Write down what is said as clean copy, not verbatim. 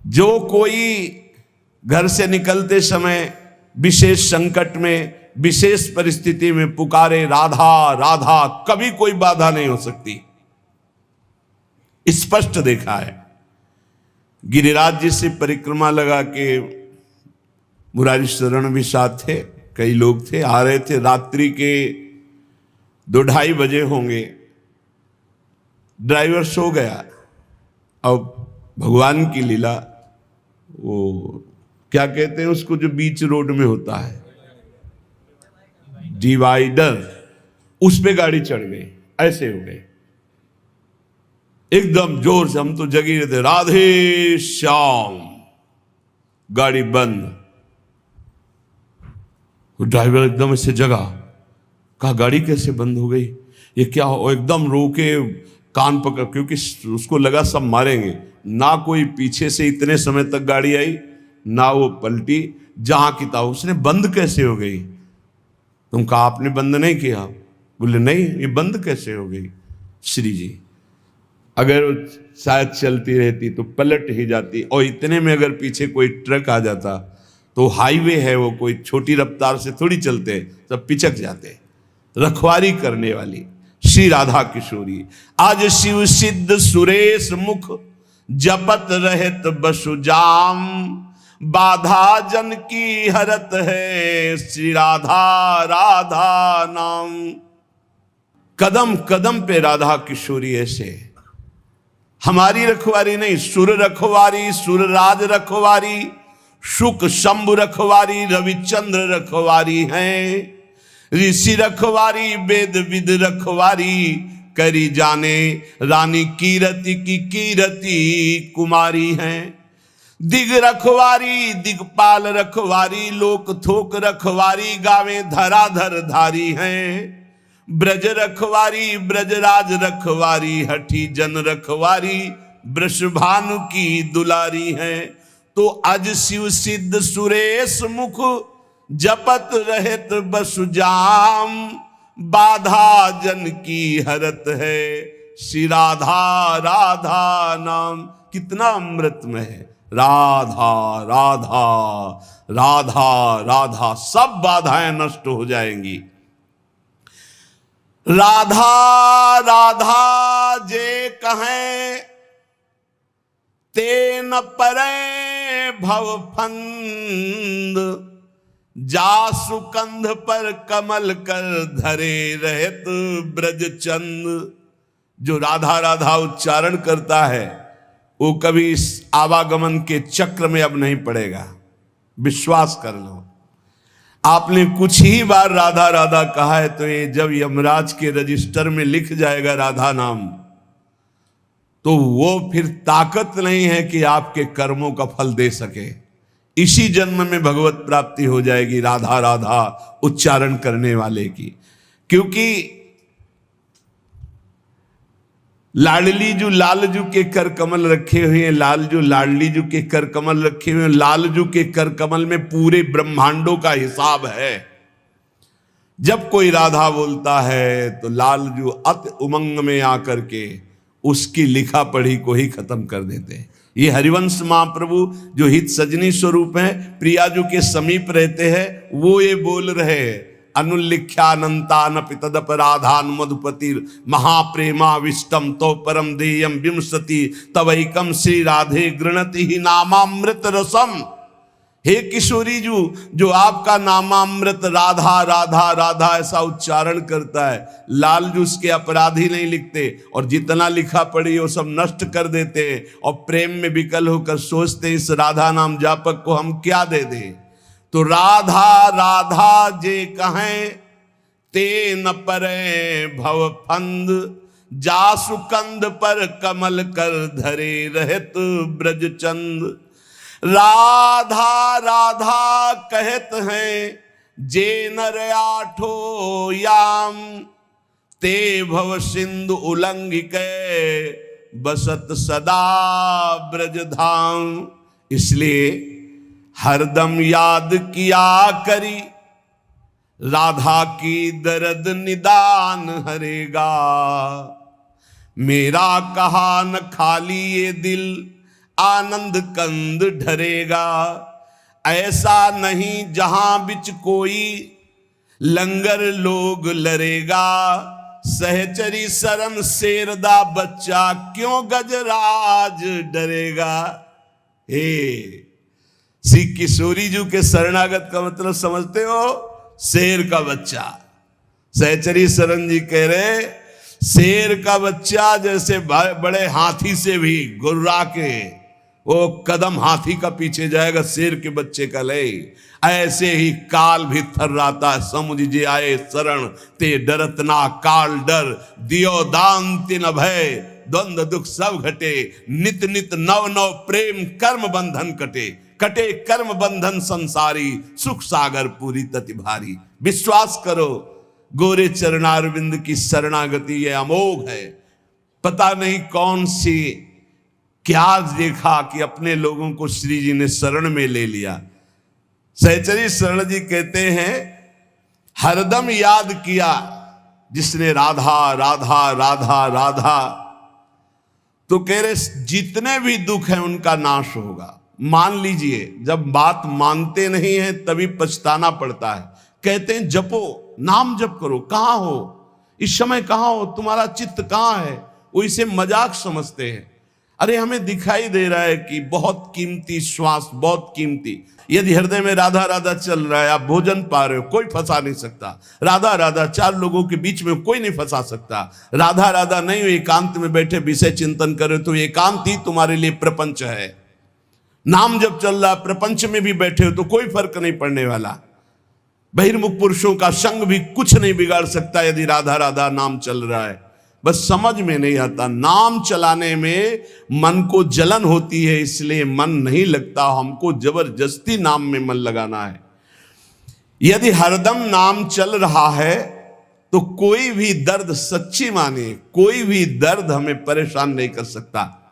जो कोई घर से निकलते समय विशेष संकट में, विशेष परिस्थिति में पुकारे राधा राधा, कभी कोई बाधा नहीं हो सकती। स्पष्ट देखा है। गिरिराज जी से परिक्रमा लगा के मुरारी शरण भी साथ थे, कई लोग थे, आ रहे थे। रात्रि के 2-2:30 बजे होंगे। ड्राइवर सो गया। अब भगवान की लीला, वो क्या कहते हैं उसको जो बीच रोड में होता है, डिवाइडर, उस पे गाड़ी चढ़ गई। ऐसे हो गए एकदम जोर से। हम तो जगी रहे थे, राधे श्याम। गाड़ी बंद। ड्राइवर एकदम ऐसे जगा, कहा गाड़ी कैसे बंद हो गई, ये क्या हो। एकदम रोके, कान पकड़, क्योंकि उसको लगा सब मारेंगे। ना कोई पीछे से इतने समय तक गाड़ी आई, ना वो पलटी। जहां की था उसने, बंद कैसे हो गई। तुम कहा आपने बंद नहीं किया। बोले नहीं, ये बंद कैसे हो गई। श्री जी, अगर शायद चलती रहती तो पलट ही जाती। और इतने में अगर पीछे कोई ट्रक आ जाता, तो हाईवे है वो, कोई छोटी रफ्तार से थोड़ी चलते, सब पिचक जाते। रखवारी करने वाली श्री राधा किशोरी। आज शिव सिद्ध सुरेश मुख, जपत रहत बसुजाम। बाधा जन की हरत है, श्री राधा राधा नाम। कदम कदम पे राधा किशोरी ऐसे। हमारी रखवारी नहीं, सुर रखवारी, सुरराज रखवारी, शुक शंभु रखवारी, रविचंद्र रखवारी हैं। ऋषि रखवारी, वेद विद रखवारी, करी जाने रानी कीरति की कीरति कुमारी हैं। दिग रखवारी, दिगपाल रखवारी, लोक थोक रखवारी, गावे धराधर धारी हैं। ब्रज रखवारी, ब्रजराज रखवारी, हठी जन रखवारी, वृषभानु की दुलारी हैं। तो अज शिव सिद्ध सुरेश मुख, जपत रहत बसुजाम। बाधा जन की हरत है, श्री राधा राधा नाम। कितना अमृतमय है। राधा राधा राधा राधा, सब बाधाएं नष्ट हो जाएंगी। राधा राधा जे कहें, ते न परे भव फंद। जासु कंध पर कमल कर, धरे रहत ब्रज चंद। जो राधा राधा उच्चारण करता है, वो कभी इस आवागमन के चक्र में अब नहीं पड़ेगा। विश्वास कर लो। आपने कुछ ही बार राधा राधा कहा है, तो ये जब यमराज के रजिस्टर में लिख जाएगा राधा नाम, तो वो फिर ताकत नहीं है कि आपके कर्मों का फल दे सके। इसी जन्म में भगवत प्राप्ति हो जाएगी राधा राधा उच्चारण करने वाले की। क्योंकि लाडलीजू लालजू के कर कमल रखे हुए हैं, लालजू लाडलीजू के कर कमल रखे हुए हैं। लालजू के कर कमल में पूरे ब्रह्मांडों का हिसाब है। जब कोई राधा बोलता है तो लालजू अति उमंग में आकर के उसकी लिखा पढ़ी को ही खत्म कर देते हैं। ये हरिवंश महाप्रभु जो हित सजनी स्वरूप हैं, प्रियाजू के समीप रहते हैं, वो ये बोल रहे हैं, अनुल्लिख्यानंतान पितदपराधान मधुपतिर महाप्रेमा विष्टम तो परम देयम विंशति तवैकम श्री राधे गृणति ही नामामृत रसम। हे किशोरी जी, जो आपका नामामृत राधा राधा राधा ऐसा उच्चारण करता है, लालजू उसके अपराधी नहीं लिखते, और जितना लिखा पढ़ी वो सब नष्ट कर देते हैं, और प्रेम में विकल होकर सोचते इस राधा नाम जापक को हम क्या दे दें। तो राधा राधा जे कहें, ते न परे भव फंद। जासु कंध पर कमल कर, धरे रहत ब्रज चंद। राधा राधा कहत हैं, जे नर आठो याम। ते भव सिंधु उल्लंघिक, बसत सदा ब्रज धाम। इसलिए हरदम याद किया करी, राधा की दर्द निदान हरेगा। मेरा कहा न खाली ये दिल, आनंद कंद ढरेगा। ऐसा नहीं जहां बिच कोई लंगर लोग लरेगा। सहचरी शरण शेरदा बच्चा क्यों गजराज डरेगा। हे श्री किशोरी जी के शरणागत का मतलब समझते हो? शेर का बच्चा। सहचरी शरण जी कह रहे शेर का बच्चा जैसे बड़े हाथी से भी गुर्रा के वो कदम हाथी का पीछे जाएगा, शेर के बच्चे का ले। ऐसे ही काल भी थर्राता समुझ जे आए शरण ते डरत ना काल डर। दियो दान तिन भय द्वंद्व दुख सब घटे। नित नित नव नव प्रेम कर्म बंधन कटे। कटे कर्म बंधन संसारी सुख सागर पूरी तति भारी। विश्वास करो गोरे चरणारविंद की शरणागति ये अमोघ है। पता नहीं कौन सी क्या देखा कि अपने लोगों को श्री जी ने शरण में ले लिया। सहचरी शरण जी कहते हैं हरदम याद किया जिसने राधा राधा राधा राधा, तो कह रहे जितने भी दुख हैं उनका नाश होगा। मान लीजिए जब बात मानते नहीं हैं तभी पछताना पड़ता है। कहते हैं जपो, नाम जप करो। कहां हो इस समय, कहां हो, तुम्हारा चित्त कहां है? वो इसे मजाक समझते हैं। अरे हमें दिखाई दे रहा है कि बहुत कीमती श्वास, बहुत कीमती। यदि हृदय में राधा राधा चल रहा है, आप भोजन पा रहे हो, कोई फंसा नहीं सकता। राधा राधा चार लोगों के बीच में कोई नहीं फंसा सकता। राधा राधा नहीं हो, एकांत में बैठे विषय चिंतन करे तो एकांत ही तुम्हारे लिए प्रपंच है। नाम जब चल रहा प्रपंच में भी बैठे हो तो कोई फर्क नहीं पड़ने वाला। बहिर्मुख पुरुषों का संग भी कुछ नहीं बिगाड़ सकता यदि राधा राधा नाम चल रहा है। बस समझ में नहीं आता, नाम चलाने में मन को जलन होती है, इसलिए मन नहीं लगता। हमको जबरदस्ती नाम में मन लगाना है। यदि हरदम नाम चल रहा है तो कोई भी दर्द, सच्ची माने कोई भी दर्द हमें परेशान नहीं कर सकता।